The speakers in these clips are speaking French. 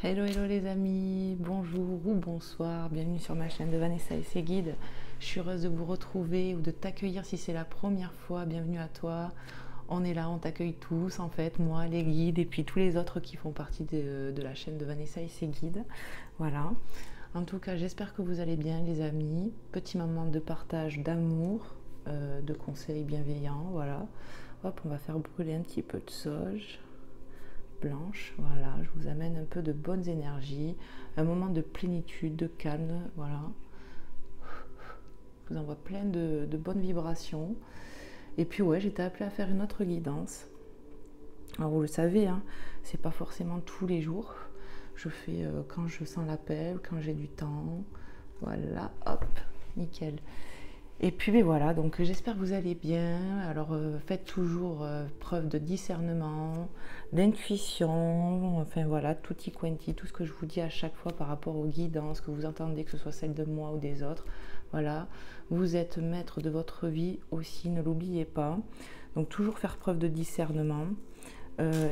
Hello, hello les amis, bonjour ou bonsoir, bienvenue sur ma chaîne de Vanessa et ses guides. Je suis heureuse de vous retrouver ou de t'accueillir si c'est la première fois, bienvenue à toi. On est là, on t'accueille tous en fait, moi, les guides et puis tous les autres qui font partie de la chaîne de Vanessa et ses guides. Voilà, en tout cas j'espère que vous allez bien les amis. Petit moment de partage, d'amour, de conseils bienveillants, voilà. Hop, on va faire brûler un petit peu de sauge blanche, voilà, je vous amène un peu de bonnes énergies, un moment de plénitude, de calme, voilà. Je vous envoie plein de bonnes vibrations. Et puis ouais, j'étais appelée à faire une autre guidance. Alors vous le savez, hein, c'est pas forcément tous les jours. Je fais quand je sens l'appel, quand j'ai du temps. Voilà, hop, nickel. Et puis ben voilà, donc j'espère que vous allez bien. Alors faites toujours preuve de discernement, d'intuition, enfin voilà, tutti quanti, tout ce que je vous dis à chaque fois par rapport aux guidances que vous entendez, que ce soit celle de moi ou des autres. Voilà, vous êtes maître de votre vie aussi, ne l'oubliez pas. Donc toujours faire preuve de discernement.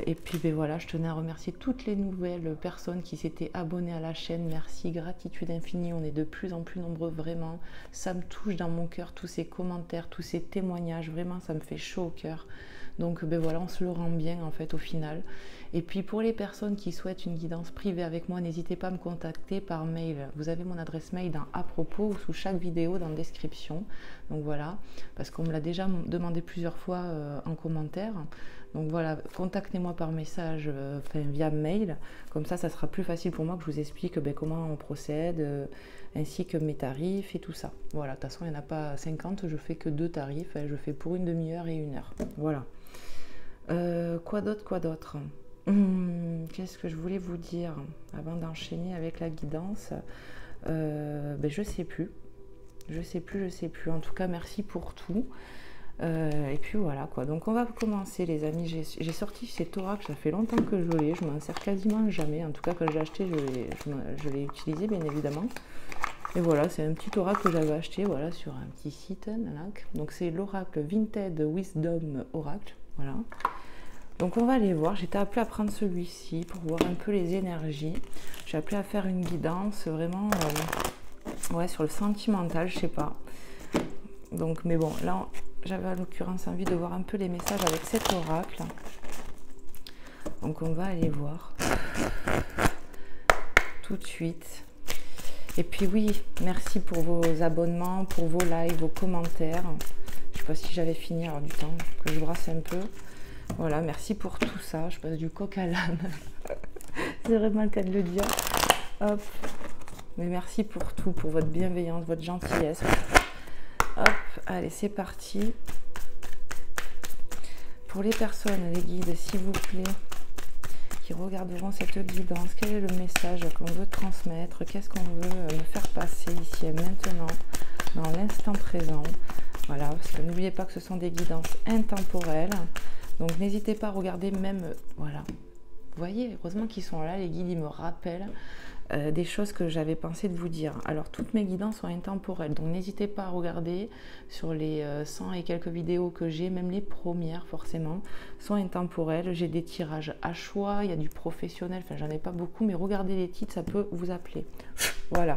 Et puis ben voilà, je tenais à remercier toutes les nouvelles personnes qui s'étaient abonnées à la chaîne. Merci, gratitude infinie, on est de plus en plus nombreux, vraiment. Ça me touche dans mon cœur, tous ces commentaires, tous ces témoignages, vraiment ça me fait chaud au cœur. Donc ben voilà, on se le rend bien en fait au final. Et puis pour les personnes qui souhaitent une guidance privée avec moi, n'hésitez pas à me contacter par mail. Vous avez mon adresse mail dans à propos ou sous chaque vidéo dans la description. Donc voilà, parce qu'on me l'a déjà demandé plusieurs fois en commentaire. Donc voilà, contactez-moi par message, via mail, comme ça sera plus facile pour moi que je vous explique comment on procède, ainsi que mes tarifs et tout ça. Voilà, de toute façon il n'y en a pas 50, je fais que 2 tarifs, je fais pour une demi-heure et 1 heure. Voilà. Quoi d'autre Qu'est-ce que je voulais vous dire avant d'enchaîner avec la guidance? Je sais plus. Je sais plus. En tout cas, merci pour tout. Et puis voilà quoi, donc on va commencer les amis. J'ai sorti cet oracle, ça fait longtemps que je l'ai, je m'en sers quasiment jamais, en tout cas quand je l'ai acheté je l'ai utilisé bien évidemment. Et voilà, c'est un petit oracle que j'avais acheté voilà, sur un petit site, donc c'est l'oracle Vinted Wisdom Oracle, voilà. Donc on va aller voir, j'étais appelée à prendre celui-ci pour voir un peu les énergies. J'ai appelé à faire une guidance vraiment ouais, sur le sentimental, je sais pas. Donc mais bon, là j'avais à l'occurrence envie de voir un peu les messages avec cet oracle. Donc on va aller voir tout de suite. Et puis oui, merci pour vos abonnements, pour vos likes, vos commentaires. Je sais pas si j'avais fini, alors du temps que je brasse un peu. Voilà, merci pour tout ça. Je passe du coq à l'âne. C'est vraiment le cas de le dire. Hop. Mais merci pour tout, pour votre bienveillance, votre gentillesse. Hop, allez, c'est parti. Pour les personnes, les guides, s'il vous plaît, qui regarderont cette guidance, quel est le message qu'on veut transmettre? Qu'est-ce qu'on veut me faire passer ici et maintenant, dans l'instant présent? Voilà, parce que n'oubliez pas que ce sont des guidances intemporelles. Donc n'hésitez pas à regarder même, voilà. Vous voyez, heureusement qu'ils sont là, les guides, ils me rappellent des choses que j'avais pensé de vous dire. Alors toutes mes guidances sont intemporelles, donc n'hésitez pas à regarder sur les 100 et quelques vidéos que j'ai, même les premières forcément, sont intemporelles. J'ai des tirages à choix, il y a du professionnel, enfin j'en ai pas beaucoup, mais regardez les titres, ça peut vous appeler. Voilà.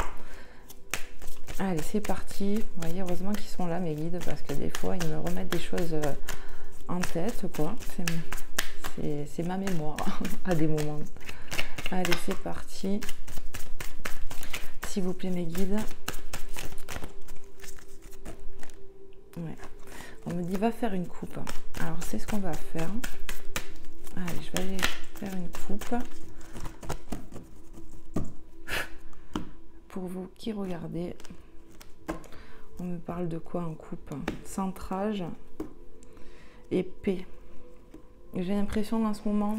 Allez, c'est parti. Vous voyez, heureusement qu'ils sont là mes guides, parce que des fois ils me remettent des choses en tête, quoi. C'est ma mémoire à des moments. Allez, c'est parti. S'il vous plaît, mes guides. Ouais. On me dit, va faire une coupe. Alors, c'est ce qu'on va faire. Allez, je vais aller faire une coupe. Pour vous qui regardez, on me parle de quoi en coupe? Centrage et paix. J'ai l'impression en ce moment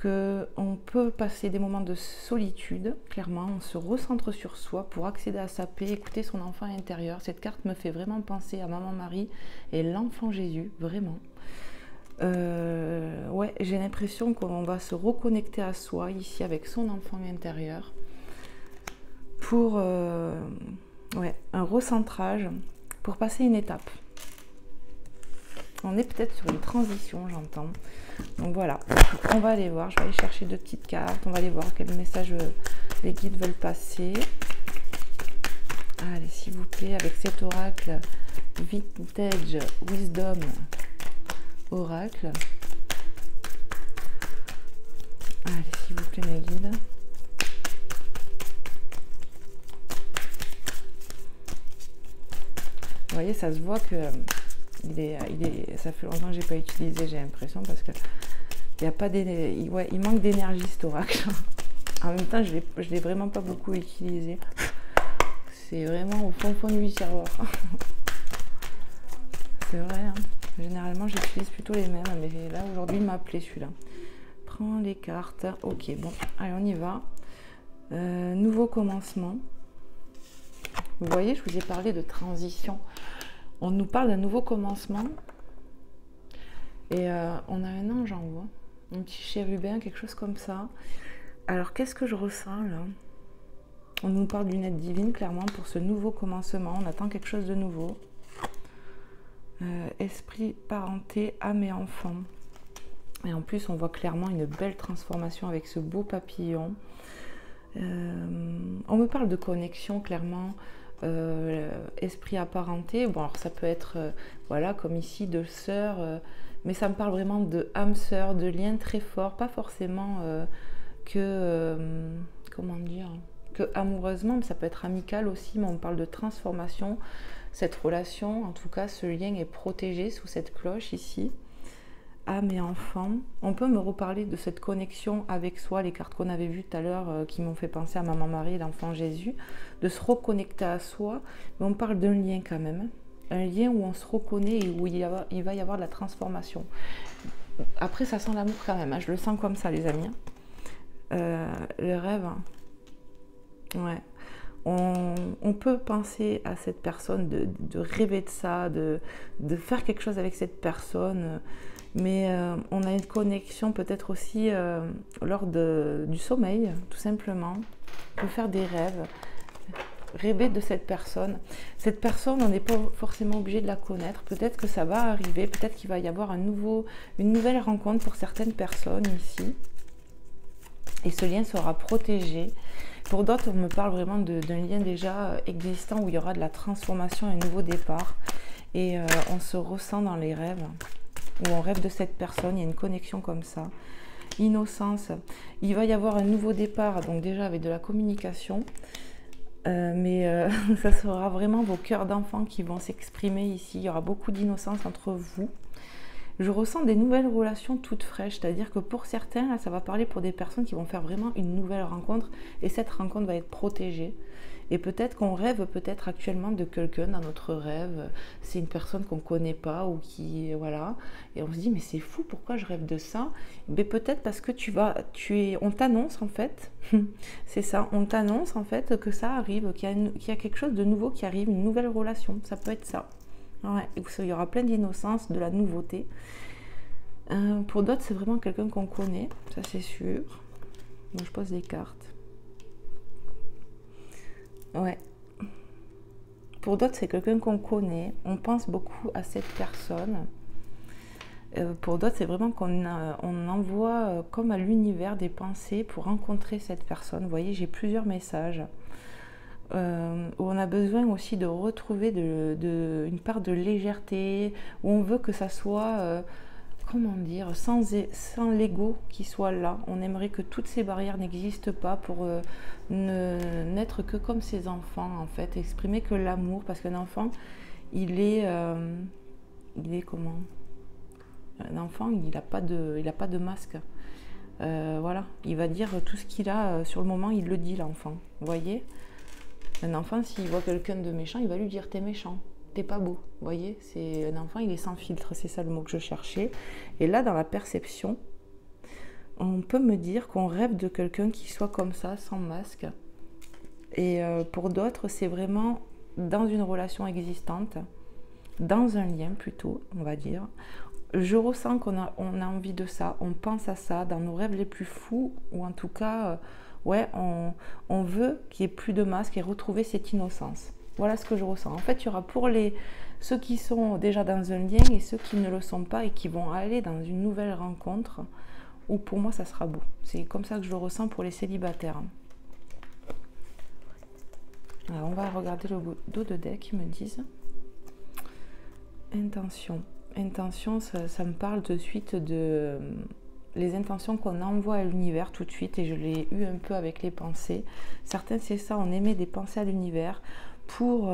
qu'on peut passer des moments de solitude, clairement, on se recentre sur soi pour accéder à sa paix, écouter son enfant intérieur. Cette carte me fait vraiment penser à Maman Marie et l'enfant Jésus, vraiment. Ouais, j'ai l'impression qu'on va se reconnecter à soi ici avec son enfant intérieur pour ouais, un recentrage, pour passer une étape. On est peut-être sur une transition, j'entends. Donc voilà, on va aller voir. Je vais aller chercher 2 petites cartes. On va aller voir quel message les guides veulent passer. Allez, s'il vous plaît, avec cet oracle Vintage Wisdom Oracle. Allez, s'il vous plaît, mes guides. Vous voyez, ça se voit que ça fait longtemps que j'ai pas utilisé, j'ai l'impression, parce que il y a pas il manque d'énergie cet oracle. En même temps, je l'ai vraiment pas beaucoup utilisé. C'est vraiment au fond du tiroir. C'est vrai, hein. Généralement j'utilise plutôt les mêmes, mais là aujourd'hui il m'a appelé celui-là. Prends les cartes. Ok, bon, allez, on y va. Nouveau commencement. Vous voyez, je vous ai parlé de transition. On nous parle d'un nouveau commencement. Et on a un ange en haut, un petit chérubin, quelque chose comme ça. Alors, qu'est-ce que je ressens là? On nous parle d'une aide divine, clairement, pour ce nouveau commencement. On attend quelque chose de nouveau. Esprit, parenté, âme et enfant. Et en plus, on voit clairement une belle transformation avec ce beau papillon. On me parle de connexion, clairement. Esprit apparenté. Bon, alors ça peut être, voilà, comme ici, de sœur. Mais ça me parle vraiment de âme sœur, de lien très fort. Pas forcément comment dire, que amoureusement, mais ça peut être amical aussi, mais on parle de transformation. Cette relation, en tout cas, ce lien est protégé sous cette cloche ici. Âme et enfant. On peut me reparler de cette connexion avec soi, les cartes qu'on avait vues tout à l'heure qui m'ont fait penser à Maman Marie et l'enfant Jésus, de se reconnecter à soi, mais on parle d'un lien quand même. Un lien où on se reconnaît et où il va y avoir de la transformation. Après, ça sent l'amour quand même, hein. Je le sens comme ça, les amis. Le rêve, ouais. On peut penser à cette personne, de rêver de ça, de faire quelque chose avec cette personne, mais on a une connexion peut-être aussi lors du sommeil, tout simplement. On peut faire des rêves, rêver de cette personne. Cette personne, on n'est pas forcément obligé de la connaître. Peut-être que ça va arriver, peut-être qu'il va y avoir une nouvelle rencontre pour certaines personnes ici. Et ce lien sera protégé. Pour d'autres, on me parle vraiment d'un lien déjà existant où il y aura de la transformation et un nouveau départ. Et on se ressent dans les rêves, où on rêve de cette personne, il y a une connexion comme ça. Innocence, il va y avoir un nouveau départ, donc déjà avec de la communication. Mais ça sera vraiment vos cœurs d'enfants qui vont s'exprimer ici. Il y aura beaucoup d'innocence entre vous. Je ressens des nouvelles relations toutes fraîches, c'est-à-dire que pour certains, là, ça va parler pour des personnes qui vont faire vraiment une nouvelle rencontre et cette rencontre va être protégée. Et peut-être qu'on rêve peut-être actuellement de quelqu'un dans notre rêve, c'est une personne qu'on ne connaît pas ou qui, voilà, et on se dit mais c'est fou, pourquoi je rêve de ça? Mais peut-être parce que on t'annonce en fait, c'est ça, on t'annonce en fait que ça arrive, qu'il y a quelque chose de nouveau qui arrive, une nouvelle relation, ça peut être ça. Ouais, il y aura plein d'innocence, de la nouveauté. Pour d'autres, c'est vraiment quelqu'un qu'on connaît, ça c'est sûr. Donc je pose les cartes. Ouais. Pour d'autres, c'est quelqu'un qu'on connaît. On pense beaucoup à cette personne. Pour d'autres, c'est vraiment qu'on envoie comme à l'univers des pensées pour rencontrer cette personne. Vous voyez, j'ai plusieurs messages. Où on a besoin aussi de retrouver une part de légèreté, où on veut que ça soit, comment dire, sans l'ego qui soit là. On aimerait que toutes ces barrières n'existent pas pour n'être que comme ses enfants, en fait, exprimer que l'amour, parce qu'un enfant, il est comment? Un enfant, il n'a pas de masque. Voilà, il va dire tout ce qu'il a sur le moment, il le dit, l'enfant. Vous voyez? Un enfant, s'il voit quelqu'un de méchant, il va lui dire « t'es méchant, t'es pas beau ». Vous voyez, un enfant, il est sans filtre, c'est ça le mot que je cherchais. Et là, dans la perception, on peut me dire qu'on rêve de quelqu'un qui soit comme ça, sans masque. Et pour d'autres, c'est vraiment dans une relation existante, dans un lien plutôt, on va dire. Je ressens qu'on a envie de ça, on pense à ça, dans nos rêves les plus fous, ou en tout cas... ouais, on veut qu'il n'y ait plus de masque et retrouver cette innocence. Voilà ce que je ressens. En fait, il y aura pour les ceux qui sont déjà dans un lien et ceux qui ne le sont pas et qui vont aller dans une nouvelle rencontre, où pour moi ça sera beau. C'est comme ça que je le ressens pour les célibataires. Alors on va regarder le dos de deck, ils me disent. Intention. Intention, ça me parle de suite de les intentions qu'on envoie à l'univers tout de suite, et je l'ai eu un peu avec les pensées. Certains, c'est ça, on émet des pensées à l'univers pour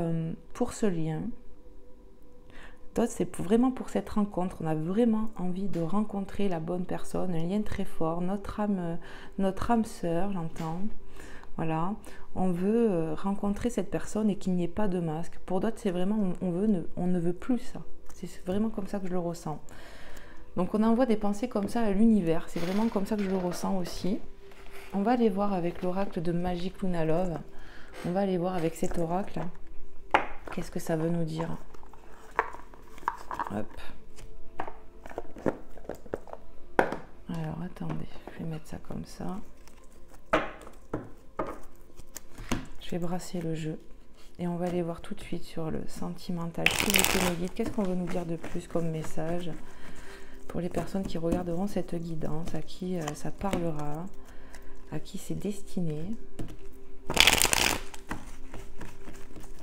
ce lien. D'autres, c'est vraiment pour cette rencontre. On a vraiment envie de rencontrer la bonne personne, un lien très fort, notre âme sœur, j'entends. Voilà, on veut rencontrer cette personne et qu'il n'y ait pas de masque. Pour d'autres, c'est vraiment, on ne veut plus ça. C'est vraiment comme ça que je le ressens. Donc on envoie des pensées comme ça à l'univers. C'est vraiment comme ça que je le ressens aussi. On va aller voir avec l'oracle de Magic Luna Love. On va aller voir avec cet oracle. Qu'est-ce que ça veut nous dire? Hop. Alors attendez, je vais mettre ça comme ça. Je vais brasser le jeu. Et on va aller voir tout de suite sur le sentimental. S'il vous plaît, mes guides, qu'est-ce qu'on veut nous dire de plus comme message pour les personnes qui regarderont cette guidance, à qui ça parlera, à qui c'est destiné.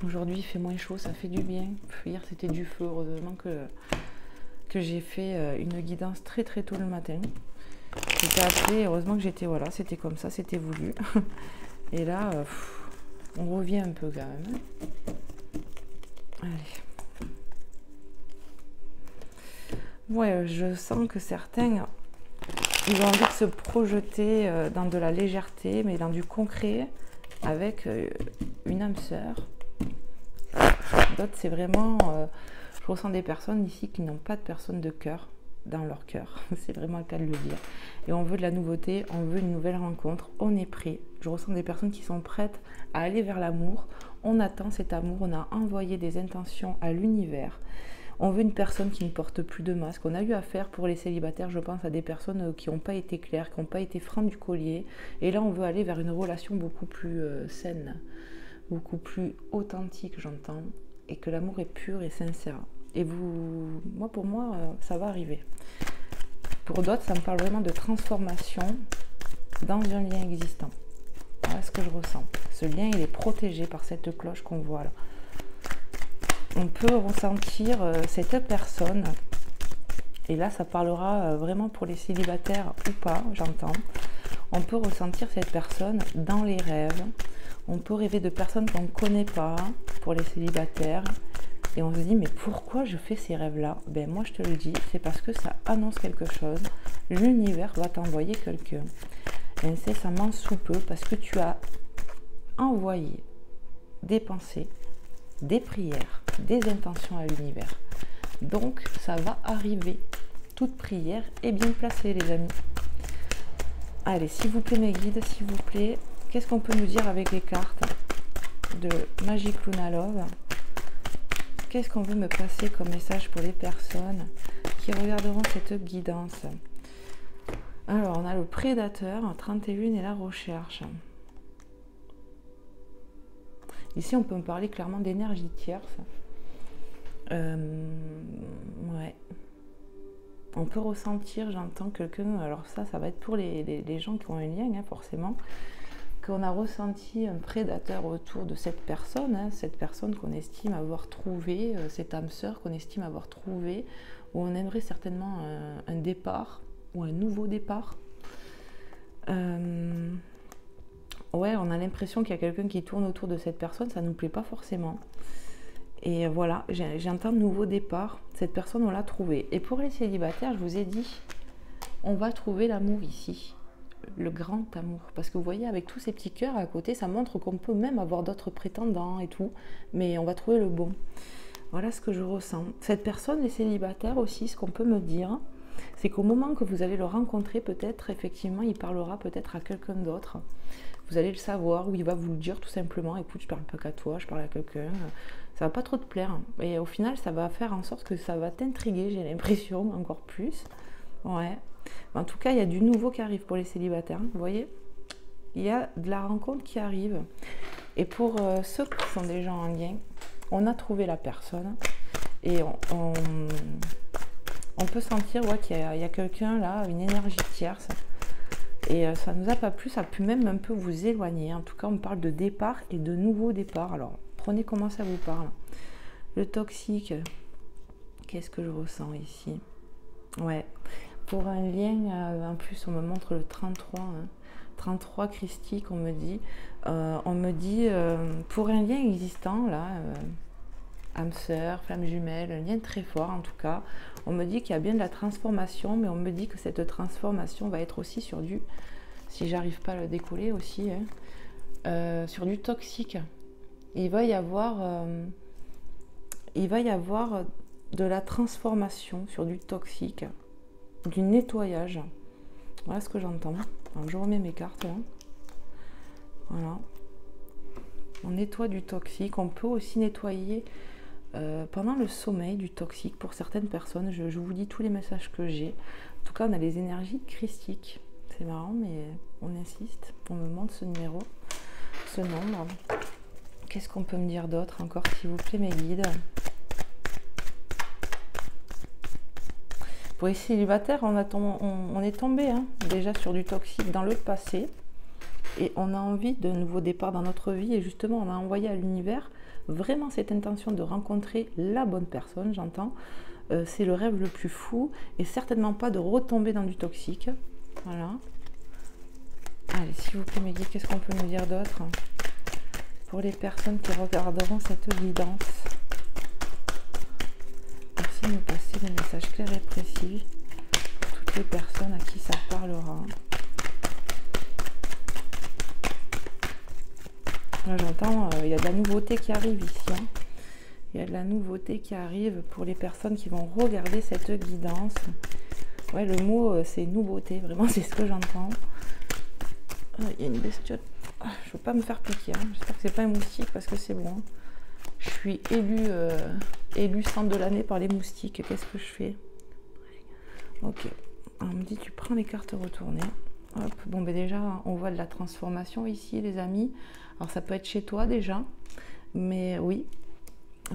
Aujourd'hui, il fait moins chaud, ça fait du bien. Hier, c'était du feu. Heureusement que j'ai fait une guidance très très tôt le matin. J'étais appelée, heureusement que j'étais, voilà, c'était comme ça, c'était voulu. Et là, on revient un peu quand même. Allez. Ouais, je sens que certains, ils ont envie de se projeter dans de la légèreté, mais dans du concret, avec une âme sœur. D'autres, c'est vraiment... je ressens des personnes ici qui n'ont pas de personne de cœur dans leur cœur. C'est vraiment le cas de le dire. Et on veut de la nouveauté, on veut une nouvelle rencontre, on est prêt. Je ressens des personnes qui sont prêtes à aller vers l'amour. On attend cet amour, on a envoyé des intentions à l'univers. On veut une personne qui ne porte plus de masque. On a eu affaire pour les célibataires, je pense, à des personnes qui n'ont pas été claires, qui n'ont pas été francs du collier. Et là, on veut aller vers une relation beaucoup plus saine, beaucoup plus authentique, j'entends. Et que l'amour est pur et sincère. Et pour moi, ça va arriver. Pour d'autres, ça me parle vraiment de transformation dans un lien existant. Voilà ce que je ressens. Ce lien, il est protégé par cette cloche qu'on voit là. On peut ressentir cette personne, et là, ça parlera vraiment pour les célibataires ou pas, j'entends. On peut ressentir cette personne dans les rêves. On peut rêver de personnes qu'on ne connaît pas, pour les célibataires. Et on se dit, mais pourquoi je fais ces rêves-là? Ben moi, je te le dis, c'est parce que ça annonce quelque chose. L'univers va t'envoyer quelqu'un. Incessamment sous peu, parce que tu as envoyé des pensées, des prières, des intentions à l'univers. Donc, ça va arriver. Toute prière est bien placée, les amis. Allez, s'il vous plaît, mes guides, s'il vous plaît, qu'est-ce qu'on peut nous dire avec les cartes de Magic Luna Love? Qu'est-ce qu'on veut me passer comme message pour les personnes qui regarderont cette guidance? Alors, on a le prédateur, 31 et la recherche. Ici, on peut me parler clairement d'énergie tierce. Ouais. On peut ressentir, j'entends quelqu'un, alors ça va être pour les gens qui ont un lien, hein, forcément, qu'on a ressenti un prédateur autour de cette personne qu'on estime avoir trouvé, cette âme sœur qu'on estime avoir trouvé, où on aimerait certainement un départ, ou un nouveau départ. Ouais, on a l'impression qu'il y a quelqu'un qui tourne autour de cette personne, ça ne nous plaît pas forcément. Et voilà, j'entends nouveau départ, cette personne on l'a trouvée. Et pour les célibataires, je vous ai dit, on va trouver l'amour ici, le grand amour. Parce que vous voyez, avec tous ces petits cœurs à côté, ça montre qu'on peut même avoir d'autres prétendants et tout, mais on va trouver le bon. Voilà ce que je ressens. Cette personne, les célibataires aussi, ce qu'on peut me dire, c'est qu'au moment que vous allez le rencontrer, peut-être, effectivement, il parlera peut-être à quelqu'un d'autre. Vous allez le savoir, ou il va vous le dire tout simplement, écoute, je parle pas qu'à toi, je parle à quelqu'un. Ça va pas trop te plaire. Et au final, ça va faire en sorte que ça va t'intriguer, j'ai l'impression, encore plus. Ouais. En tout cas, il y a du nouveau qui arrive pour les célibataires, vous voyez. Il y a de la rencontre qui arrive. Et pour ceux qui sont déjà en lien, on a trouvé la personne. Et on peut sentir qu'il y a quelqu'un là, une énergie tierce. Et ça ne nous a pas plu, ça a pu même un peu vous éloigner. En tout cas, on parle de départ et de nouveau départ. Alors, prenez comment ça vous parle. Le toxique, qu'est-ce que je ressens ici? Ouais, pour un lien, en plus, on me montre le 33. 33 christique, on me dit. Pour un lien existant, là, âme sœur, flamme jumelle, un lien très fort en tout cas. On me dit qu'il y a bien de la transformation, mais on me dit que cette transformation va être aussi sur du, si j'arrive pas à le décoller aussi, sur du toxique. Il va y avoir de la transformation sur du toxique, du nettoyage. Voilà ce que j'entends. Alors je remets mes cartes là. Voilà. On nettoie du toxique. On peut aussi nettoyer pendant le sommeil du toxique pour certaines personnes. Je vous dis tous les messages que j'ai. En tout cas, on a les énergies christiques. C'est marrant, mais on insiste. On me montre ce numéro, ce nombre. Qu'est-ce qu'on peut me dire d'autre encore, s'il vous plaît, mes guides? Pour les célibataires, on est tombé déjà sur du toxique dans le passé. Et on a envie de nouveaux départs dans notre vie. Et justement, on a envoyé à l'univers vraiment cette intention de rencontrer la bonne personne, j'entends. C'est le rêve le plus fou. Et certainement pas de retomber dans du toxique. Voilà. Allez, s'il vous plaît, mes guides, qu'est-ce qu'on peut nous dire d'autre pour les personnes qui regarderont cette guidance? Merci de nous passer des messages clairs et précis pour toutes les personnes à qui ça parlera. Là, j'entends, il y a de la nouveauté qui arrive ici. Il y a de la nouveauté qui arrive pour les personnes qui vont regarder cette guidance. Ouais, le mot, c'est nouveauté. Vraiment, c'est ce que j'entends. Il y a une bestiole. Je ne veux pas me faire piquer. J'espère que c'est pas un moustique parce que c'est bon. Je suis élue centre de l'année par les moustiques. Qu'est-ce que je fais? Ok. On me dit, tu prends les cartes retournées. Hop. Bon, ben déjà, on voit de la transformation ici, les amis. Alors, ça peut être chez toi déjà. Mais oui,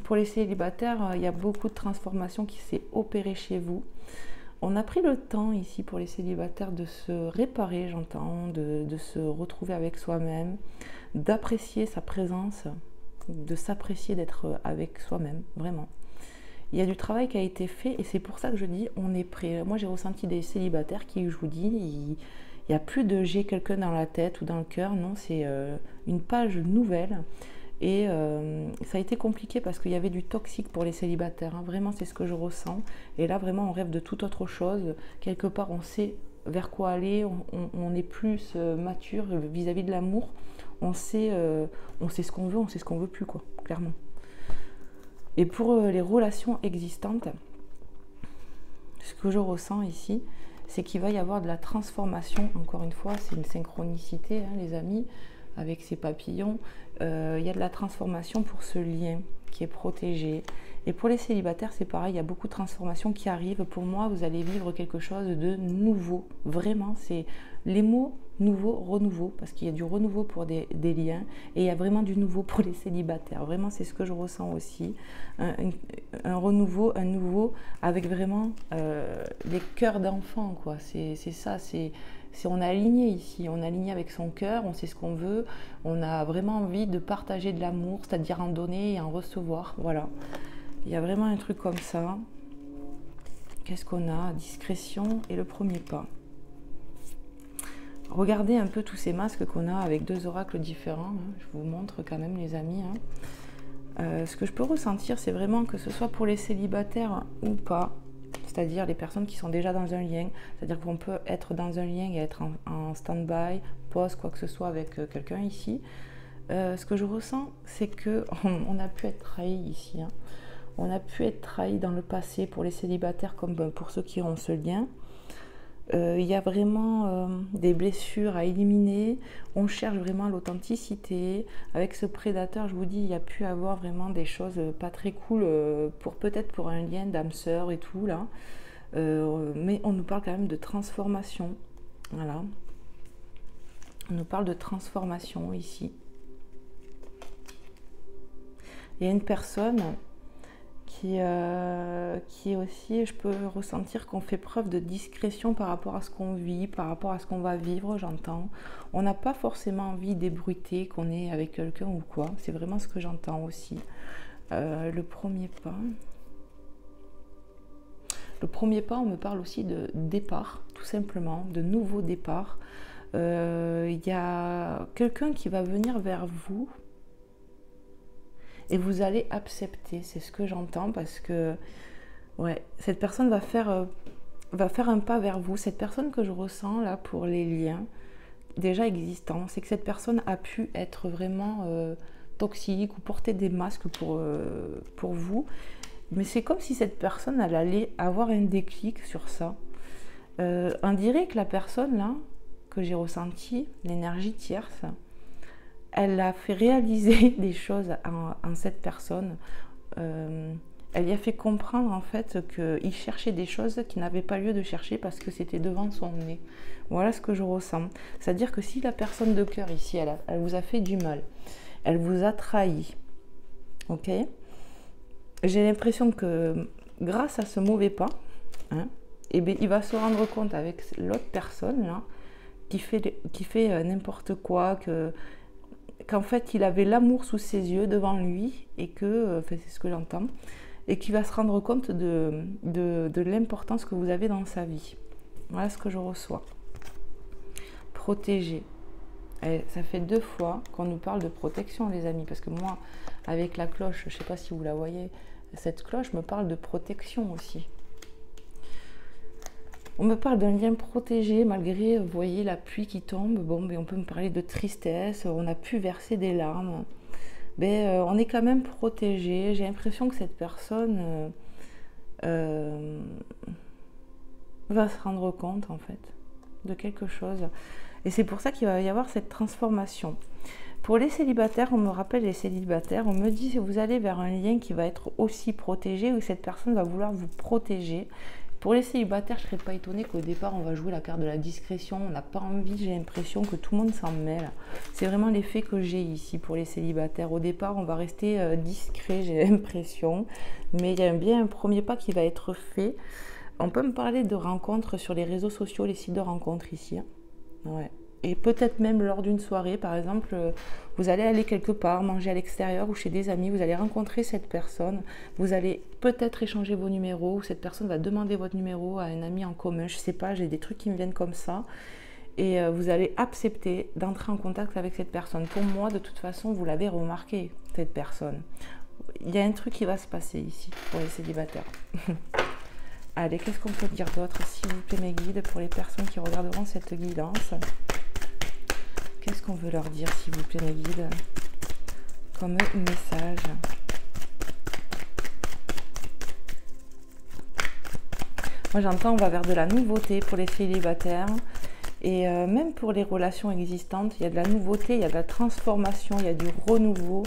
pour les célibataires, il y a beaucoup de transformation qui s'est opérée chez vous. On a pris le temps ici pour les célibataires de se réparer, j'entends, de se retrouver avec soi-même, d'apprécier sa présence, de s'apprécier d'être avec soi-même, vraiment. Il y a du travail qui a été fait et c'est pour ça que je dis on est prêt. Moi j'ai ressenti des célibataires qui, je vous dis, il n'y a plus de j'ai quelqu'un dans la tête ou dans le cœur, non, c'est une page nouvelle. Et ça a été compliqué parce qu'il y avait du toxique pour les célibataires, vraiment c'est ce que je ressens. Et là vraiment on rêve de toute autre chose, quelque part on sait vers quoi aller, on est plus mature vis-à-vis de l'amour, on sait ce qu'on veut, on sait ce qu'on veut plus, quoi, clairement. Et pour les relations existantes, ce que je ressens ici, c'est qu'il va y avoir de la transformation, encore une fois, c'est une synchronicité, les amis, avec ces papillons. Il y a de la transformation pour ce lien qui est protégé. Et pour les célibataires, c'est pareil, il y a beaucoup de transformations qui arrivent. Pour moi, vous allez vivre quelque chose de nouveau. Vraiment, c'est les mots nouveau, renouveau, parce qu'il y a du renouveau pour des liens, et il y a vraiment du nouveau pour les célibataires. Vraiment, c'est ce que je ressens aussi. Un renouveau, un nouveau, avec vraiment les cœurs d'enfants, quoi. C'est ça, on est aligné ici, on est aligné avec son cœur, on sait ce qu'on veut, on a vraiment envie de partager de l'amour, c'est-à-dire en donner et en recevoir, voilà. Il y a vraiment un truc comme ça. Qu'est-ce qu'on a? Discrétion et le premier pas. Regardez un peu tous ces masques qu'on a avec deux oracles différents. Je vous montre quand même, les amis. Ce que je peux ressentir, c'est vraiment que ce soit pour les célibataires ou pas, c'est-à-dire les personnes qui sont déjà dans un lien, c'est-à-dire qu'on peut être dans un lien et être en stand-by, pause, quoi que ce soit avec quelqu'un ici. Ce que je ressens, c'est qu'on a pu être trahi ici. On a pu être trahi dans le passé pour les célibataires comme pour ceux qui ont ce lien. Il y a vraiment des blessures à éliminer. On cherche vraiment l'authenticité. Avec ce prédateur, je vous dis, il y a pu avoir vraiment des choses pas très cool, peut-être pour un lien d'âme sœur et tout, là. Mais on nous parle quand même de transformation. Voilà. On nous parle de transformation ici. Il y a une personne qui est aussi, je peux ressentir qu'on fait preuve de discrétion par rapport à ce qu'on vit, par rapport à ce qu'on va vivre, j'entends. On n'a pas forcément envie d'ébruiter qu'on est avec quelqu'un ou quoi, c'est vraiment ce que j'entends aussi. Le premier pas... Le premier pas, on me parle aussi de départ, tout simplement, de nouveau départ. Il y a quelqu'un qui va venir vers vous et vous allez accepter, c'est ce que j'entends, parce que ouais, cette personne va faire un pas vers vous. Cette personne que je ressens là pour les liens déjà existants, c'est que cette personne a pu être vraiment toxique ou porter des masques pour vous. Mais c'est comme si cette personne, elle allait avoir un déclic sur ça. On dirait que la personne là, que j'ai ressenti, l'énergie tierce, elle a fait réaliser des choses en cette personne. Elle lui a fait comprendre en fait qu'il cherchait des choses qui n'avaient pas lieu de chercher parce que c'était devant son nez. Voilà ce que je ressens. C'est-à-dire que si la personne de cœur ici, elle vous a fait du mal, elle vous a trahi, ok ? J'ai l'impression que grâce à ce mauvais pas, hein, eh bien, il va se rendre compte avec l'autre personne là, qui fait n'importe quoi, qu'en fait il avait l'amour sous ses yeux devant lui et que, enfin, c'est ce que j'entends, et qu'il va se rendre compte de l'importance que vous avez dans sa vie. Voilà ce que je reçois. Protéger. Et ça fait 2 fois qu'on nous parle de protection, les amis, parce que moi, avec la cloche, je ne sais pas si vous la voyez, cette cloche me parle de protection aussi. On me parle d'un lien protégé malgré, vous voyez, la pluie qui tombe. Bon, mais on peut me parler de tristesse, on a pu verser des larmes. Mais on est quand même protégé. J'ai l'impression que cette personne va se rendre compte, en fait, de quelque chose. Et c'est pour ça qu'il va y avoir cette transformation. Pour les célibataires, on me rappelle les célibataires, on me dit que vous allez vers un lien qui va être aussi protégé, où cette personne va vouloir vous protéger. Pour les célibataires, je ne serais pas étonnée qu'au départ, on va jouer la carte de la discrétion. On n'a pas envie, j'ai l'impression que tout le monde s'en mêle. C'est vraiment l'effet que j'ai ici pour les célibataires. Au départ, on va rester discret, j'ai l'impression. Mais il y a bien un premier pas qui va être fait. On peut me parler de rencontres sur les réseaux sociaux, les sites de rencontres ici. Ouais. Et peut-être même lors d'une soirée, par exemple, vous allez aller quelque part, manger à l'extérieur ou chez des amis, vous allez rencontrer cette personne, vous allez peut-être échanger vos numéros, ou cette personne va demander votre numéro à un ami en commun, je ne sais pas, j'ai des trucs qui me viennent comme ça, et vous allez accepter d'entrer en contact avec cette personne. Pour moi, de toute façon, vous l'avez remarqué, cette personne. Il y a un truc qui va se passer ici, pour les célibataires. Allez, qu'est-ce qu'on peut dire d'autre, s'il vous plaît, mes guides, pour les personnes qui regarderont cette guidance? Qu'est-ce qu'on veut leur dire, s'il vous plaît, mes guides, comme message? Moi, j'entends, on va vers de la nouveauté pour les célibataires. Et même pour les relations existantes, il y a de la nouveauté, il y a de la transformation, il y a du renouveau.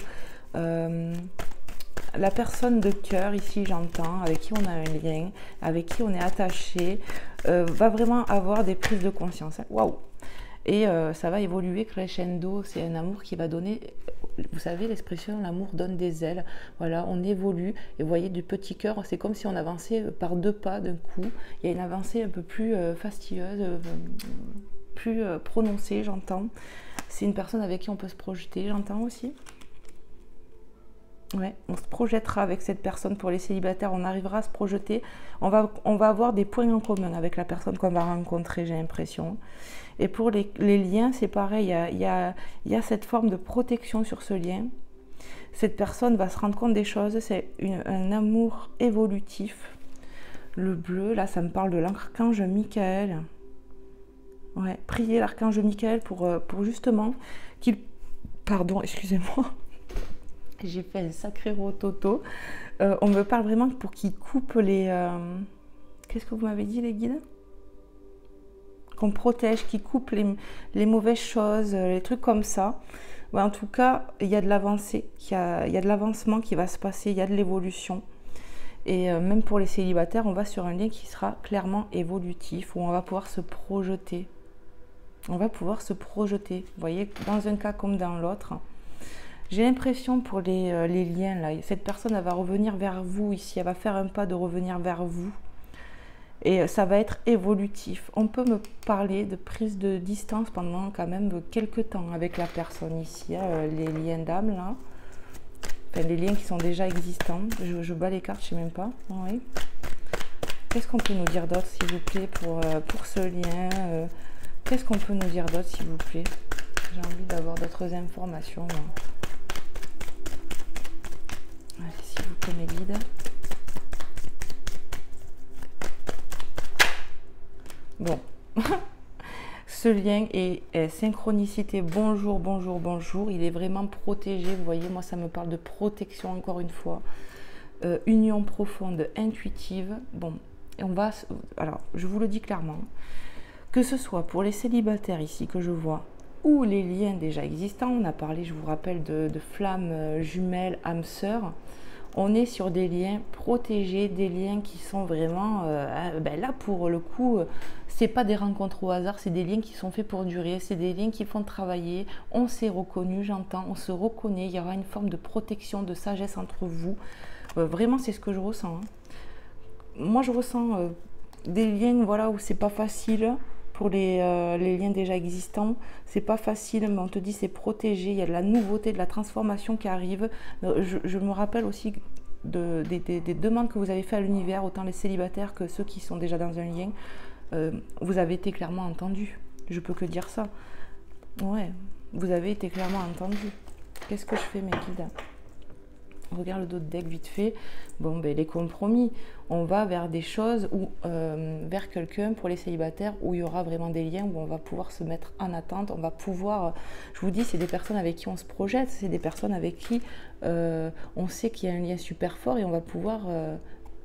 La personne de cœur, ici j'entends, avec qui on a un lien, avec qui on est attaché, va vraiment avoir des prises de conscience. Waouh! Et ça va évoluer crescendo, c'est un amour qui va donner, vous savez l'expression, l'amour donne des ailes. Voilà, on évolue, et vous voyez, du petit cœur, c'est comme si on avançait par 2 pas d'un coup. Il y a une avancée un peu plus fastidieuse, plus prononcée, j'entends. C'est une personne avec qui on peut se projeter, j'entends aussi. Ouais, on se projettera avec cette personne. Pour les célibataires, on arrivera à se projeter. On va avoir des points en commun avec la personne qu'on va rencontrer, j'ai l'impression. Et pour les liens, c'est pareil, il y a cette forme de protection sur ce lien. Cette personne va se rendre compte des choses, c'est un amour évolutif. Le bleu, là, ça me parle de l'archange Michael. Ouais, priez l'archange Michael pour justement qu'il... Pardon, excusez-moi. J'ai fait un sacré rototo. On me parle vraiment pour qu'il coupe les... Qu'est-ce que vous m'avez dit, les guides? Qu'on protège, qu'il coupe les mauvaises choses, les trucs comme ça. Ouais, en tout cas, il y a de l'avancée, il y a de l'avancement qui va se passer, il y a de l'évolution. Et même pour les célibataires, on va sur un lien qui sera clairement évolutif, où on va pouvoir se projeter. On va pouvoir se projeter, vous voyez, dans un cas comme dans l'autre. J'ai l'impression pour les liens, là, cette personne, elle va revenir vers vous ici, elle va faire un pas de revenir vers vous. Et ça va être évolutif. On peut me parler de prise de distance pendant quand même quelques temps avec la personne ici, hein, les liens d'âme, là. Enfin, les liens qui sont déjà existants. Je bats les cartes, je ne sais même pas. Oui. Qu'est-ce qu'on peut nous dire d'autre, s'il vous plaît, pour ce lien qu'est-ce qu'on peut nous dire d'autre, s'il vous plaît? J'ai envie d'avoir d'autres informations. Moi. Allez, s'il vous plaît, mes guides. Bon. Ce lien est synchronicité. Bonjour, bonjour, bonjour. Il est vraiment protégé. Vous voyez, moi, ça me parle de protection, encore une fois. Union profonde, intuitive. Bon, on va... Alors, je vous le dis clairement. Que ce soit pour les célibataires ici que je vois, ou les liens déjà existants, on a parlé, je vous rappelle, de flammes jumelles, âmes sœurs, on est sur des liens protégés, des liens qui sont vraiment, là pour le coup, c'est pas des rencontres au hasard, c'est des liens qui sont faits pour durer, c'est des liens qui font travailler, on s'est reconnu, j'entends, on se reconnaît, il y aura une forme de protection, de sagesse entre vous, vraiment c'est ce que je ressens. Hein. Moi je ressens des liens voilà, où c'est pas facile, pour les liens déjà existants, c'est pas facile, mais on te dit c'est protégé, il y a de la nouveauté, de la transformation qui arrive. Je me rappelle aussi des demandes que vous avez fait à l'univers, autant les célibataires que ceux qui sont déjà dans un lien. Vous avez été clairement entendus, je peux que dire ça. Ouais, vous avez été clairement entendus. Qu'est-ce que je fais, mes guides? Regarde le dos de deck vite fait. Bon, ben les compromis. On va vers des choses où, vers quelqu'un pour les célibataires où il y aura vraiment des liens où on va pouvoir se mettre en attente. On va pouvoir, je vous dis, c'est des personnes avec qui on se projette, c'est des personnes avec qui on sait qu'il y a un lien super fort et on va pouvoir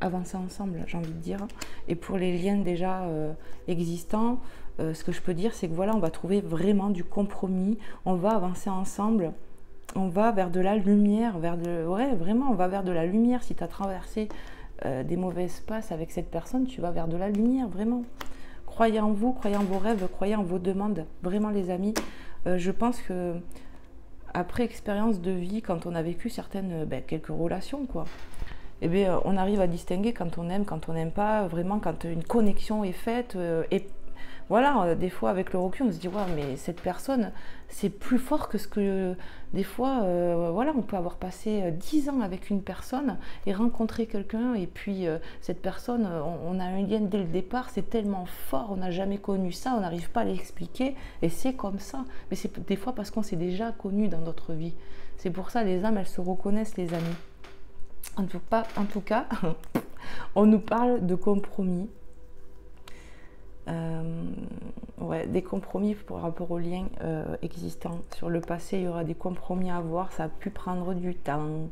avancer ensemble, j'ai envie de dire. Et pour les liens déjà existants, ce que je peux dire, c'est que voilà, on va trouver vraiment du compromis. On va avancer ensemble. On va vers de la lumière, ouais, vraiment, on va vers de la lumière. Si tu as traversé des mauvais passes avec cette personne, tu vas vers de la lumière, vraiment. Croyez en vous, croyez en vos rêves, croyez en vos demandes, vraiment les amis. Je pense que après expérience de vie, quand on a vécu certaines, quelques relations, quoi, eh bien, on arrive à distinguer quand on n'aime pas, vraiment quand une connexion est faite, et voilà, des fois avec le recul, on se dit ouais, mais cette personne, c'est plus fort que ce que des fois, voilà, on peut avoir passé 10 ans avec une personne et rencontrer quelqu'un et puis cette personne, on a un lien dès le départ, c'est tellement fort, on n'a jamais connu ça, on n'arrive pas à l'expliquer et c'est comme ça. Mais c'est des fois parce qu'on s'est déjà connu dans notre vie. C'est pour ça les âmes, elles se reconnaissent, les amis. En tout cas, on nous parle de compromis. Ouais, des compromis par rapport aux liens existants. Sur le passé, il y aura des compromis à avoir, ça a pu prendre du temps.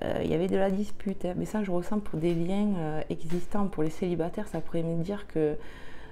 Il y avait de la dispute, hein, mais ça, je ressens pour des liens existants. Pour les célibataires, ça pourrait me dire que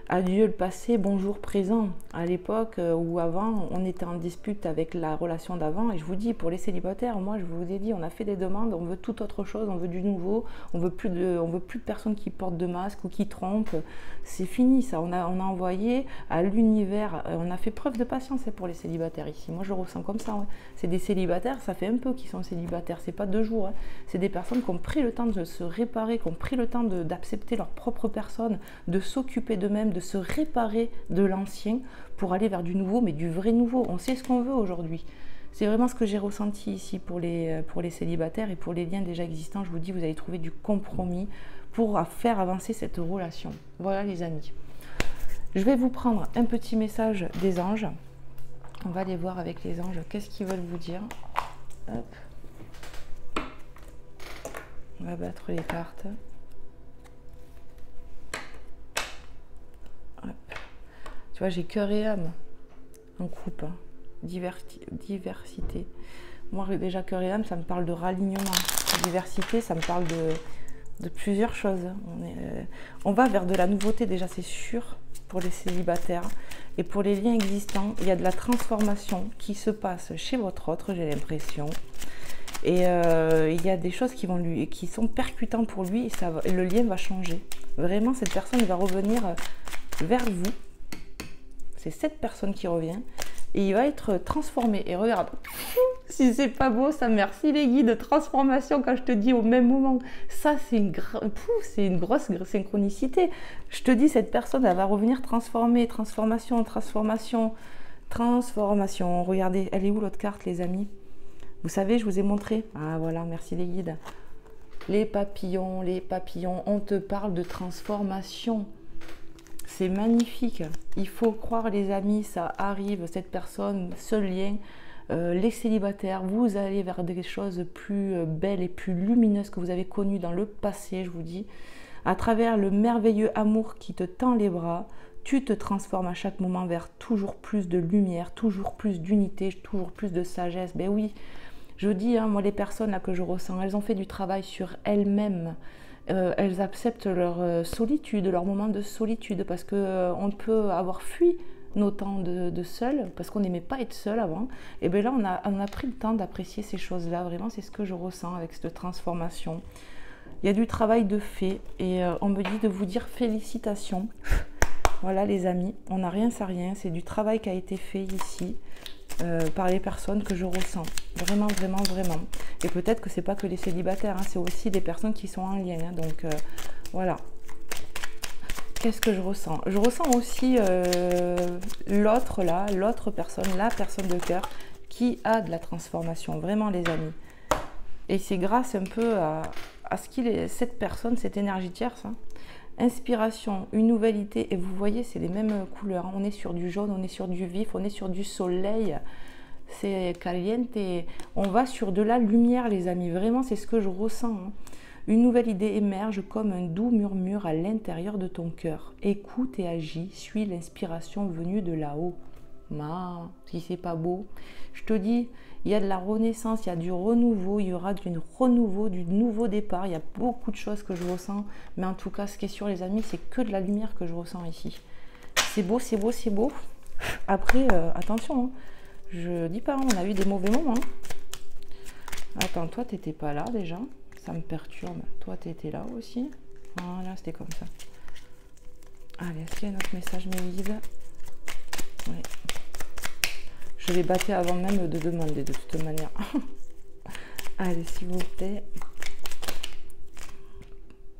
adieu le passé, bonjour présent. À l'époque où avant, on était en dispute avec la relation d'avant. Et je vous dis, pour les célibataires, moi, je vous ai dit, on a fait des demandes, on veut tout autre chose, on veut du nouveau, on veut plus de personnes qui portent de masques ou qui trompent. C'est fini, ça. On a envoyé à l'univers, on a fait preuve de patience pour les célibataires ici. Moi, je le ressens comme ça. Ouais. C'est des célibataires, ça fait un peu qu'ils sont célibataires. C'est pas 2 jours. Hein. C'est des personnes qui ont pris le temps de se réparer, qui ont pris le temps d'accepter leur propre personne, de s'occuper d'eux-mêmes, de se réparer de l'ancien pour aller vers du nouveau, mais du vrai nouveau. On sait ce qu'on veut aujourd'hui. C'est vraiment ce que j'ai ressenti ici pour les célibataires et pour les liens déjà existants. Je vous dis, vous allez trouver du compromis pour faire avancer cette relation. Voilà les amis. Je vais vous prendre un petit message des anges. On va aller voir avec les anges qu'est-ce qu'ils veulent vous dire. Hop. On va battre les cartes. Tu vois, j'ai cœur et âme en coupe, hein. Diversité. Moi, déjà, cœur et âme, ça me parle de ralignement. Diversité, ça me parle de plusieurs choses. On va vers de la nouveauté, déjà, c'est sûr, pour les célibataires. Et pour les liens existants, il y a de la transformation qui se passe chez votre autre, j'ai l'impression. Et il y a des choses qui sont percutantes pour lui et le lien va changer. Vraiment, cette personne va revenir vers vous. C'est cette personne qui revient et il va être transformé. Et regarde, Si c'est pas beau, ça, merci les guides de transformation quand je te dis au même moment. Ça, c'est une grosse synchronicité. Je te dis, cette personne, elle va revenir transformée. Transformation, transformation, transformation. Regardez, elle est où l'autre carte, les amis? Vous savez, je vous ai montré. Ah voilà, merci les guides. Les papillons, on te parle de transformation. C'est magnifique. Il faut croire, les amis, ça arrive, cette personne, ce lien. Les célibataires, vous allez vers des choses plus belles et plus lumineuses que vous avez connues dans le passé, je vous dis. À travers le merveilleux amour qui te tend les bras, tu te transformes à chaque moment vers toujours plus de lumière, toujours plus d'unité, toujours plus de sagesse. Ben oui, je dis, hein, moi, les personnes là que je ressens, elles ont fait du travail sur elles-mêmes. Elles acceptent leur solitude, leur moment de solitude, parce qu'on peut avoir fui nos temps de seul, parce qu'on n'aimait pas être seul avant. Et bien là, on a pris le temps d'apprécier ces choses-là. Vraiment, c'est ce que je ressens avec cette transformation. Il y a du travail de fait, et on me dit de vous dire félicitations. Voilà les amis, on n'a rien sans rien. C'est du travail qui a été fait ici. Par les personnes que je ressens, vraiment, vraiment, vraiment. Et peut-être que c'est pas que les célibataires, hein, c'est aussi des personnes qui sont en lien, hein, donc voilà. Qu'est-ce que je ressens? Je ressens aussi l'autre là, l'autre personne, la personne de cœur qui a de la transformation, vraiment les amis. Et c'est grâce un peu à ce qu'il est, cette personne, cette énergie tierce, hein. Inspiration, une nouvelle idée, et vous voyez, c'est les mêmes couleurs. On est sur du jaune, on est sur du vif, on est sur du soleil. C'est caliente. On va sur de la lumière, les amis. Vraiment, c'est ce que je ressens, hein. Une nouvelle idée émerge comme un doux murmure à l'intérieur de ton cœur. Écoute et agis, suis l'inspiration venue de là-haut. Si c'est pas beau, je te dis, il y a de la renaissance, il y a du renouveau, il y aura du renouveau, du nouveau départ. Il y a beaucoup de choses que je ressens, mais en tout cas, ce qui est sûr, les amis, c'est que de la lumière que je ressens ici. C'est beau, c'est beau, c'est beau. Après, attention, hein, je dis pas, on a eu des mauvais moments. Attends, toi, t'étais pas là déjà, ça me perturbe. Toi, t'étais là aussi. Voilà, c'était comme ça. Allez, est-ce qu'il y a un autre message, mes guides? Oui. Je l'ai battu avant même de demander, de toute manière. Allez, s'il vous plaît.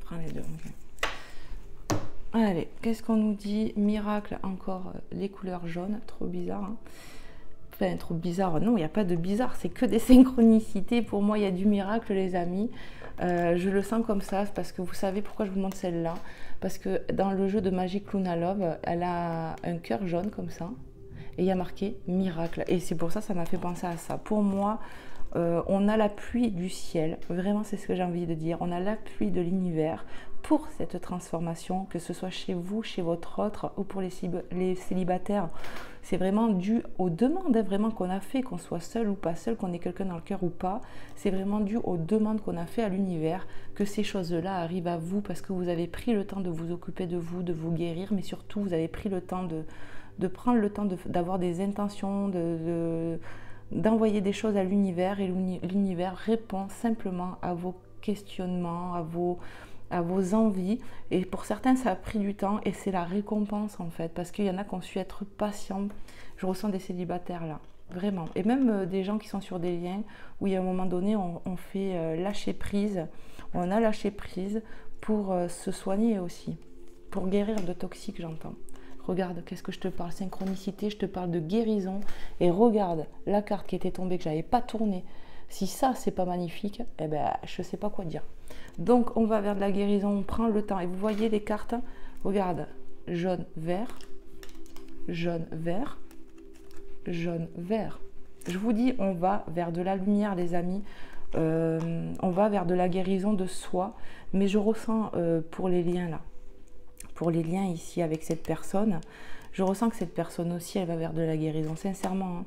Prends les deux. Okay. Allez, qu'est-ce qu'on nous dit? Miracle, encore les couleurs jaunes. Trop bizarre, hein. Enfin, trop bizarre. Non, il n'y a pas de bizarre. C'est que des synchronicités. Pour moi, il y a du miracle, les amis. Je le sens comme ça, parce que vous savez pourquoi je vous montre celle-là? Parce que dans le jeu de Magic Luna Love, elle a un cœur jaune comme ça. Et il y a marqué miracle. Et c'est pour ça, ça m'a fait penser à ça. Pour moi, on a l'appui du ciel. Vraiment, c'est ce que j'ai envie de dire. On a l'appui de l'univers pour cette transformation, que ce soit chez vous, chez votre autre ou pour les célibataires. C'est vraiment dû aux demandes, hein, vraiment qu'on a fait, qu'on soit seul ou pas seul, qu'on ait quelqu'un dans le cœur ou pas. C'est vraiment dû aux demandes qu'on a fait à l'univers, que ces choses-là arrivent à vous parce que vous avez pris le temps de vous occuper de vous guérir, mais surtout, vous avez pris le temps de prendre le temps d'avoir des intentions, d'envoyer des choses à l'univers, et l'univers répond simplement à vos questionnements, à vos envies. Et pour certains, ça a pris du temps, et c'est la récompense en fait, parce qu'il y en a qui ont su être patients. Je ressens des célibataires là, vraiment. Et même des gens qui sont sur des liens où il y a un moment donné, on fait lâcher prise, on a lâché prise pour se soigner aussi, pour guérir de toxiques, j'entends. Regarde, qu'est-ce que je te parle? Synchronicité, je te parle de guérison. Et regarde la carte qui était tombée, que je n'avais pas tournée. Si ça, c'est pas magnifique, eh ben, je ne sais pas quoi dire. Donc, on va vers de la guérison, on prend le temps. Et vous voyez les cartes? Regarde, jaune, vert, jaune, vert, jaune, vert. Je vous dis, on va vers de la lumière, les amis. On va vers de la guérison de soi. Mais je ressens pour les liens là. Pour les liens ici avec cette personne, je ressens que cette personne aussi, elle va vers de la guérison, sincèrement,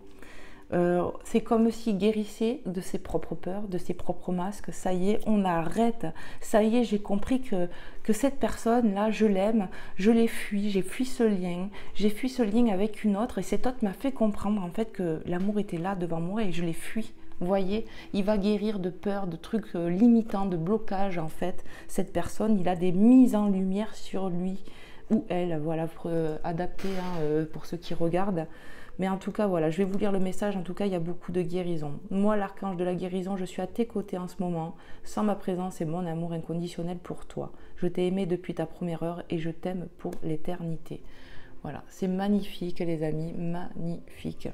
hein. C'est comme si guérissait de ses propres peurs, de ses propres masques. Ça y est, on arrête. Ça y est, j'ai compris que cette personne-là, je l'aime, je l'ai fui, j'ai fui ce lien. J'ai fui ce lien avec une autre, et cette autre m'a fait comprendre en fait que l'amour était là devant moi, et je l'ai fui. Vous voyez, il va guérir de peur, de trucs limitants, de blocages en fait. Cette personne, il a des mises en lumière sur lui ou elle, voilà, adapté hein, pour ceux qui regardent. Mais en tout cas, voilà, je vais vous lire le message. En tout cas, il y a beaucoup de guérison. Moi, l'archange de la guérison, je suis à tes côtés en ce moment, sans ma présence et mon amour inconditionnel pour toi. Je t'ai aimé depuis ta première heure et je t'aime pour l'éternité. Voilà, c'est magnifique les amis, magnifique.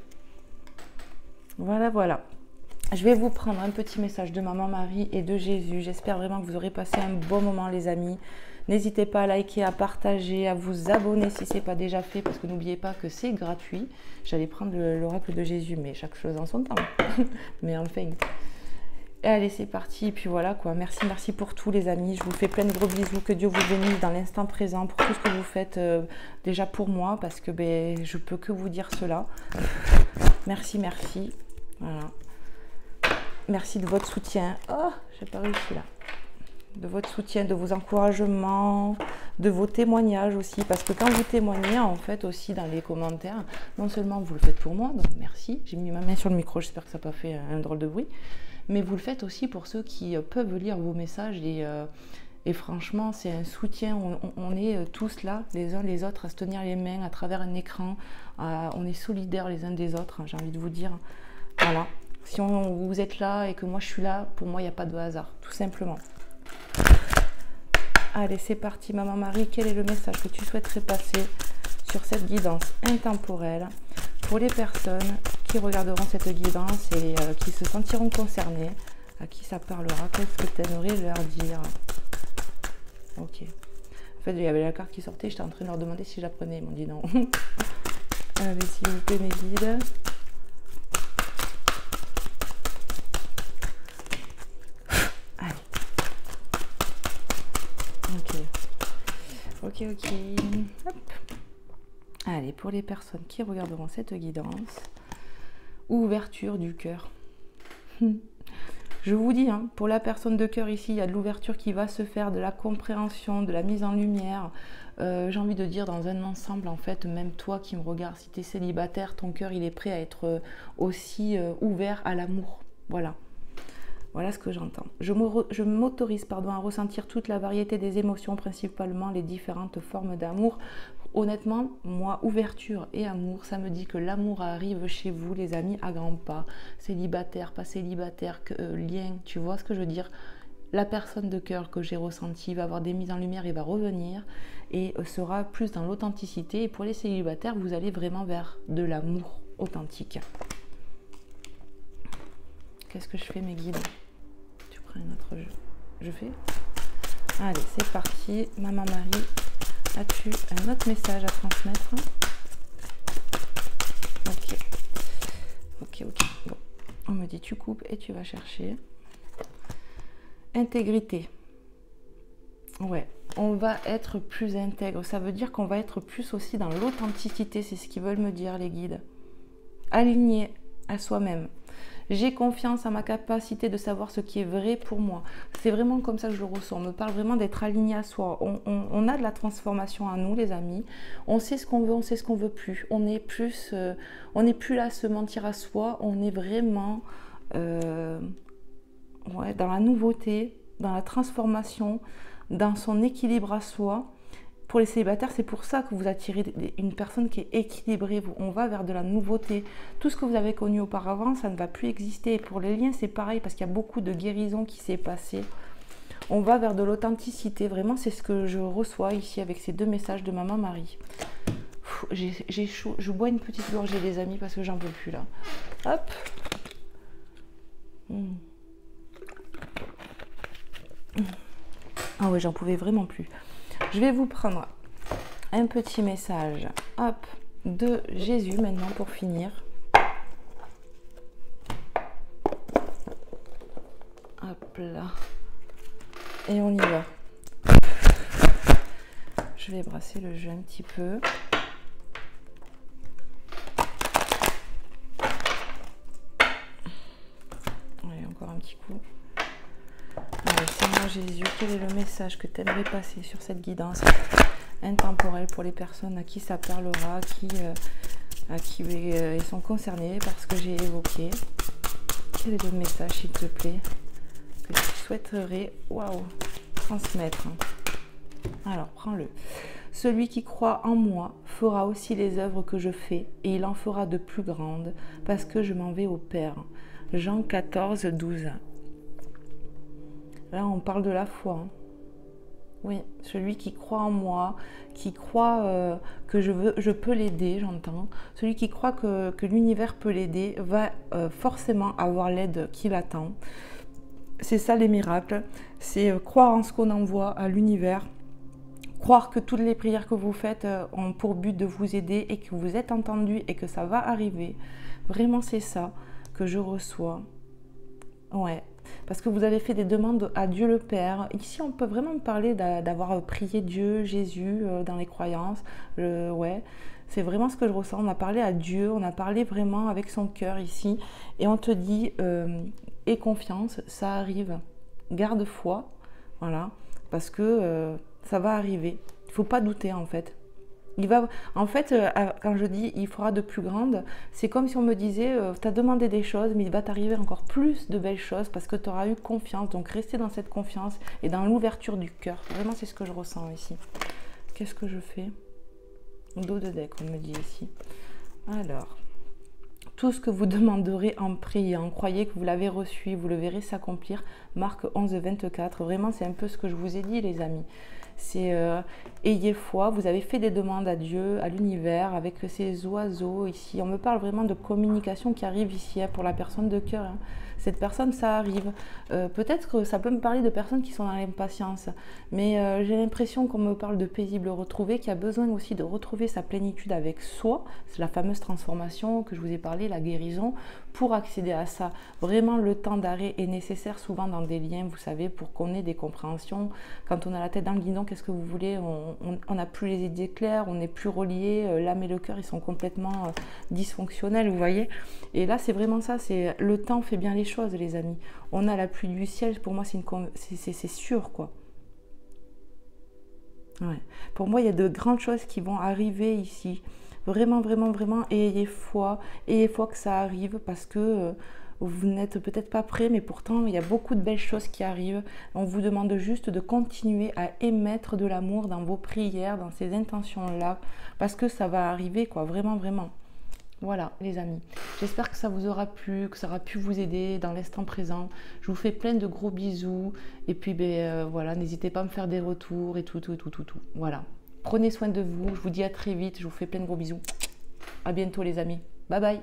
Voilà, voilà. Je vais vous prendre un petit message de Maman Marie et de Jésus. J'espère vraiment que vous aurez passé un bon moment les amis. N'hésitez pas à liker, à partager, à vous abonner si ce n'est pas déjà fait, parce que n'oubliez pas que c'est gratuit. J'allais prendre l'oracle de Jésus, mais chaque chose en son temps. Mais enfin. Et allez, c'est parti. Et puis voilà quoi. Merci, merci pour tout les amis. Je vous fais plein de gros bisous. Que Dieu vous bénisse dans l'instant présent pour tout ce que vous faites déjà pour moi, parce que je peux que vous dire cela. Merci, merci. Voilà. Merci de votre soutien. Oh, j'ai pas réussi là. De votre soutien, de vos encouragements, de vos témoignages aussi. Parce que quand vous témoignez, en fait, aussi dans les commentaires, non seulement vous le faites pour moi, donc merci. J'ai mis ma main sur le micro, j'espère que ça n'a pas fait un drôle de bruit. Mais vous le faites aussi pour ceux qui peuvent lire vos messages. Et franchement, c'est un soutien. On est tous là, les uns les autres, à se tenir les mains à travers un écran. On est solidaires les uns des autres, j'ai envie de vous dire. Voilà. Si vous êtes là et que moi je suis là, pour moi il n'y a pas de hasard, tout simplement. Allez, c'est parti, Maman Marie. Quel est le message que tu souhaiterais passer sur cette guidance intemporelle pour les personnes qui regarderont cette guidance et qui se sentiront concernées, à qui ça parlera? Qu'est-ce que tu aimerais leur dire? Ok. En fait, il y avait la carte qui sortait, j'étais en train de leur demander si je la prenais. Ils m'ont dit non. Allez, s'il vous plaît, mes guides. Ok. Hop. Allez, pour les personnes qui regarderont cette guidance, ouverture du cœur. Je vous dis, hein, pour la personne de cœur ici, il y a de l'ouverture qui va se faire, de la compréhension, de la mise en lumière. J'ai envie de dire dans un ensemble, en fait, même toi qui me regardes, si tu es célibataire, ton cœur, il est prêt à être aussi ouvert à l'amour. Voilà. Voilà ce que j'entends. Je m'autorise à ressentir toute la variété des émotions, principalement les différentes formes d'amour. Honnêtement, moi, ouverture et amour, ça me dit que l'amour arrive chez vous, les amis, à grands pas. Célibataire, pas célibataire, lien, tu vois ce que je veux dire? La personne de cœur que j'ai ressentie va avoir des mises en lumière et va revenir et sera plus dans l'authenticité. Et pour les célibataires, vous allez vraiment vers de l'amour authentique. Qu'est-ce que je fais, mes guides? Tu prends un autre jeu. Je fais? Allez, c'est parti. Maman Marie, as-tu un autre message à transmettre? Ok. Bon. On me dit tu coupes et tu vas chercher. Intégrité. Ouais, on va être plus intègre. Ça veut dire qu'on va être plus aussi dans l'authenticité. C'est ce qu'ils veulent me dire, les guides. Aligné à soi-même. J'ai confiance en ma capacité de savoir ce qui est vrai pour moi. C'est vraiment comme ça que je le ressens. On me parle vraiment d'être aligné à soi. On a de la transformation à nous, les amis. On sait ce qu'on veut, on sait ce qu'on veut plus. On n'est plus là à se mentir à soi. On est vraiment dans la nouveauté, dans la transformation, dans son équilibre à soi. Pour les célibataires, c'est pour ça que vous attirez une personne qui est équilibrée. On va vers de la nouveauté. Tout ce que vous avez connu auparavant, ça ne va plus exister. Et pour les liens, c'est pareil parce qu'il y a beaucoup de guérison qui s'est passée. On va vers de l'authenticité. Vraiment, c'est ce que je reçois ici avec ces deux messages de Maman Marie. J'ai chaud. Je bois une petite gorgée, les amis, parce que j'en peux plus là. Hop. Ah ouais, j'en pouvais vraiment plus. Je vais vous prendre un petit message, hop, de Jésus maintenant pour finir. Hop là. Et on y va. Je vais brasser le jeu un petit peu. Allez, encore un petit coup. Seigneur Jésus, quel est le message que tu aimerais passer sur cette guidance intemporelle pour les personnes à qui ça parlera, à qui ils sont concernés par ce que j'ai évoqué? Quel est le message, s'il te plaît, que tu souhaiterais transmettre? Alors, prends-le. Celui qui croit en moi fera aussi les œuvres que je fais, et il en fera de plus grandes, parce que je m'en vais au Père. Jean 14, 12. Là, on parle de la foi. Oui, celui qui croit en moi, qui croit que je peux l'aider, j'entends. Celui qui croit que l'univers peut l'aider va forcément avoir l'aide qu'il attend. C'est ça les miracles, c'est croire en ce qu'on envoie à l'univers, croire que toutes les prières que vous faites ont pour but de vous aider et que vous êtes entendu et que ça va arriver. Vraiment, c'est ça que je reçois. Ouais. Parce que vous avez fait des demandes à Dieu le Père. Ici, on peut vraiment parler d'avoir prié Dieu, Jésus dans les croyances. Ouais, c'est vraiment ce que je ressens. On a parlé à Dieu, on a parlé vraiment avec son cœur ici. Et on te dit, aie confiance, ça arrive. Garde foi, voilà, parce que ça va arriver. Il ne faut pas douter en fait. En fait, quand je dis il fera de plus grandes, c'est comme si on me disait tu as demandé des choses, mais il va t'arriver encore plus de belles choses parce que tu auras eu confiance. Donc restez dans cette confiance et dans l'ouverture du cœur. Vraiment, c'est ce que je ressens ici. Qu'est-ce que je fais? Dos de deck, on me dit ici. Alors, tout ce que vous demanderez en priant, croyez que vous l'avez reçu, vous le verrez s'accomplir. Marc 11, 24. Vraiment, c'est un peu ce que je vous ai dit, les amis. C'est ayez foi, vous avez fait des demandes à Dieu, à l'univers, avec ces oiseaux ici. On me parle vraiment de communication qui arrive ici pour la personne de cœur. Cette personne, ça arrive. Peut-être que ça peut me parler de personnes qui sont dans l'impatience, mais j'ai l'impression qu'on me parle de paisible retrouvé, qui a besoin aussi de retrouver sa plénitude avec soi. C'est la fameuse transformation que je vous ai parlé, la guérison. Pour accéder à ça, vraiment le temps d'arrêt est nécessaire souvent dans des liens, vous savez, pour qu'on ait des compréhensions. Quand on a la tête dans le guidon, qu'est-ce que vous voulez? On n'a plus les idées claires, on n'est plus reliés, l'âme et le cœur, ils sont complètement dysfonctionnels, vous voyez. Et là, c'est vraiment ça, c'est le temps fait bien les choses, les amis. On a la pluie du ciel, pour moi, c'est sûr, quoi. Ouais. Pour moi, il y a de grandes choses qui vont arriver ici. Vraiment, vraiment, vraiment, et ayez foi que ça arrive parce que vous n'êtes peut-être pas prêts, mais pourtant, il y a beaucoup de belles choses qui arrivent. On vous demande juste de continuer à émettre de l'amour dans vos prières, dans ces intentions-là, parce que ça va arriver, quoi, vraiment, vraiment. Voilà, les amis. J'espère que ça vous aura plu, que ça aura pu vous aider dans l'instant présent. Je vous fais plein de gros bisous. Et puis, voilà, n'hésitez pas à me faire des retours et tout. Voilà. Prenez soin de vous. Je vous dis à très vite. Je vous fais plein de gros bisous. À bientôt, les amis. Bye bye.